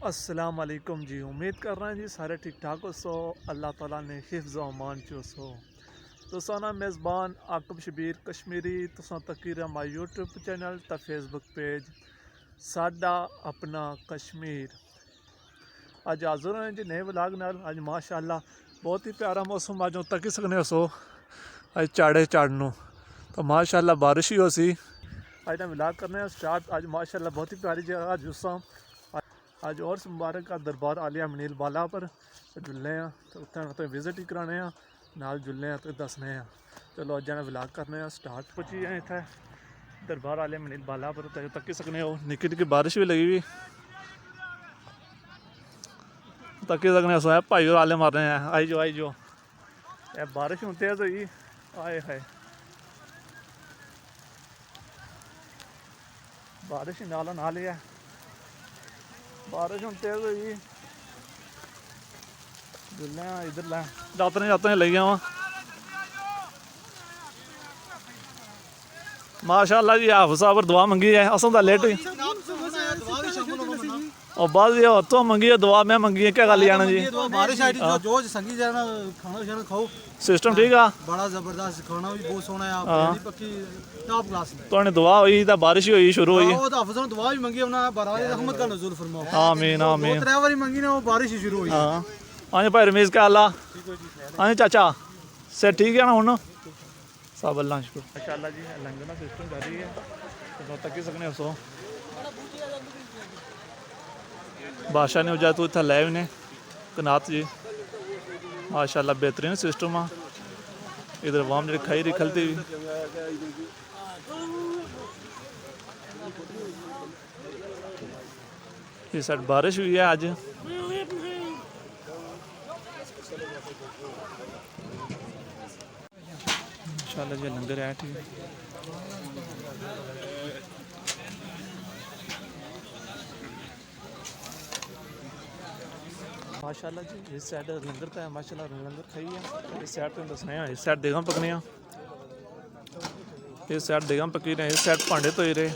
अस्सलाम वालेकुम जी। उम्मीद कर रहे हैं जी सारे ठीक ठाक हो सो अल्लाह ताला ने हिफ्ज़ व अमान चो सो। तुसा ना मेज़बान आकब शबीर कश्मीरी तुसा तकीर माई यूट्यूब चैनल तो फेसबुक पेज साडा अपना कश्मीर। अज हाज़र हैं जी नए व्लॉग नाल। अज माशाअल्लाह बहुत ही प्यारा मौसम अज तकी सकने सो अज चाड़े चाड़नों तो माशाअल्लाह बारिश ही हो सी। अज ना व्लॉग करने स्टार्ट। अज माशाअल्लाह बहुत ही प्यारी जगह जुस्सा अज और मुबारक का दरबार आलिया मनील बाला पर जुल्ले हैं तो उत्थे तो विजिट ही कराने नाल जुल्ले हैं तो दसने हैं। चलो अज जाने व्लॉग करने स्टार्ट पहुँची हैं इतने दरबार आलिया मनील बाला पर तो तकी सकने हो। निक्की निक्की बारिश भी लगी हुई तकी सकने सो है भाई और आले मार रहे हैं। आई जो ये बारिश हूँ तेज हुई आए है बारिश नालों नाल ही है बारिश हूँ तेज हुई जुल्ले इधर लै जाते ले गया वहाँ माशाअल्लाह जी हाफ साहब दुआ मंगी है असों तो लेट हुई और बाद तो मंगी है दुआ मैं मंगी है क्या गल जाना जी बारिश आई जो जो संगी जाना खाना शाना खाओ सिस्टम ठीक है बड़ा जबरदस्त खाना भी बहुत सोहना है पानी पक्की टॉप क्लास है तो दुआ हुई तो बारिश ही हुई शुरू हुई वो तो अफसर दुआ भी मंगी अपना बराबर रहमत का नज़ुल फरमाओ आमीन आमीन वो ड्राइवर ही मंगी ना वो बारिश ही शुरू हुई हां हाँ भाई रमेश क्या हाल हाँ चाचा से ठीक है ना हुन सब अल्लाह शुक्र माशाअल्लाह जी लंगर सिस्टम कर रही है तो तक सकने सो बादशाह ने वजह तो इतना लै भी ने कनात जी माशाअल्लाह बेहतरीन सिस्टम आ इधर वाम जी खाई रही खलती हुई इस साइड बारिश हुई है अज माशाअल्लाह जी लंगर है ठीक माशाअल्लाह जी इस साइड लंगर तो है माशाअल्लाह लंगर खाई है इस साइड तो दसने इस साइड देगा पकने इस साइड देगा पकी रहे इस साइड भांडे धोई रहे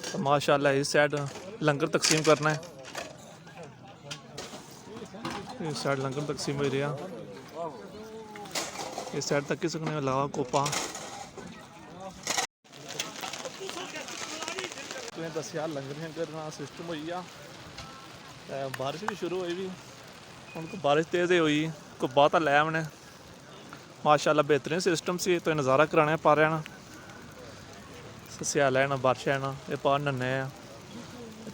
तो माशाअल्लाह इस साइड लंगर तकसीम करना है इस साइड लंगर तकसीम हो रहा इस साइड तक ही सकने अलावा कोपा तुम्हें दसिया लंगर करना सिस्टम हो गया बारिश भी शुरू हुई भी उनको बारिश तेज़ हुई को बहुत लै हमने माशाअल्लाह बेहतरीन सिस्टम से तो नज़ारा कराने पा रहे ना स्याल है ना बारिश है ना ये पा नन्ने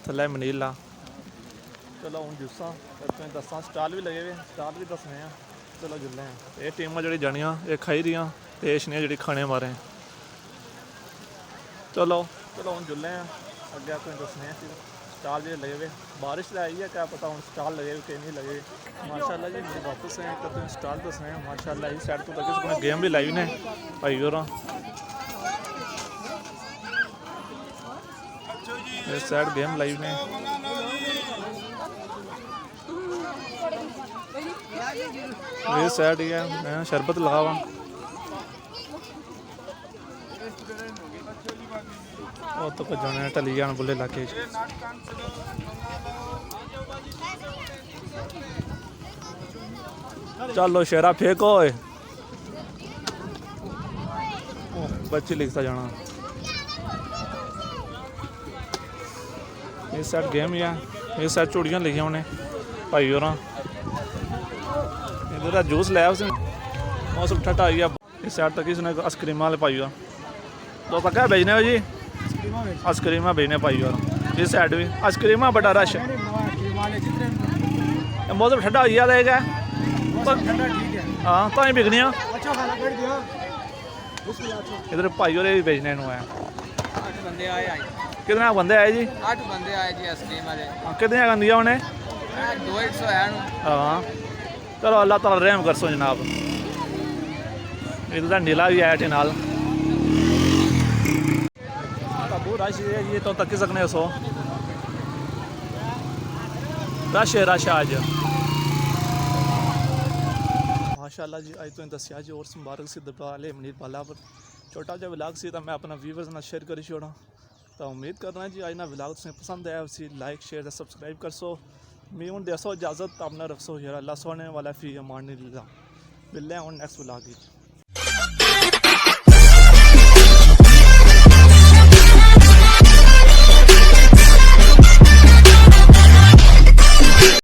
थले मनील आ चलो हूँ जुस्सा तुम्हें दसा स्टाल भी लगे हुए स्टाल भी दसने चलो जुल्ले हैं ये टीमां जी जानियां ये खाई रही देश ने जी खाने मारे चलो चलो हूँ जुल्ले हैं अगे तुम्हें दसने फिर स्टाल जो लगे हुए बारिश तो आई है क्या पता हूँ स्टाल लगे हुए कहीं नहीं लगे माशाअल्लाह जी मेरे वापस हैं तो तुम्हें स्टाल दसने माशाअल्लाह इस साइड तो तक गेम भी लाई ने भाई और इस साइड गेम लाई ने इस साइड ही है मैं शरबत लगावा वो तो कुछ जाने टली जान बुले इलाके चलो शेरा फेंको बच्ची लिखता जाना इस साइड गेम ही है इस साइड चूड़ियाँ लिखिया उन्हें भाई और इधर जूस लिया उसने मौसम ठंडा आई है इस साइड तक इसने आइसक्रीम वाले पाई हुआ तो तक है भेजने हो जी आइसक्रीम भेजने पाई और इस साइड भी आइसक्रीम बड़ा रश मौसम ठंडा हो गया रहेगा हाँ तो ही बिकनी इधर भाई और भी भेजने है कितने बंदे आए जी 8 बंदे आए जी आइसक्रीम वाले कितने आंदियां उन्हें 200 है हाँ चलो अल्लाह ताला रहम कर सो जनाब इधर नीला भी आया नाल बहुत रश है ये तो तक सकने सो रश है आज माशाअल्लाह जी अज तुम दसिया जी और मुबारक सी दरबार मनीर बाला पर छोटा जहा व्लॉग से मैं अपना व्यूवर्स नाल शेयर करी छोड़ा तो उम्मीद करना जी आज ना व्लॉग तुसें पसंद आया उसी लाइक शेयर सब्सक्राइब कर सो मैं हूँ दसो इजाज़त अपना रखसो यार अल्लाह सोने वाला फ़ी अमान मिलता मिलते हैं नेक्स्ट ब्लॉग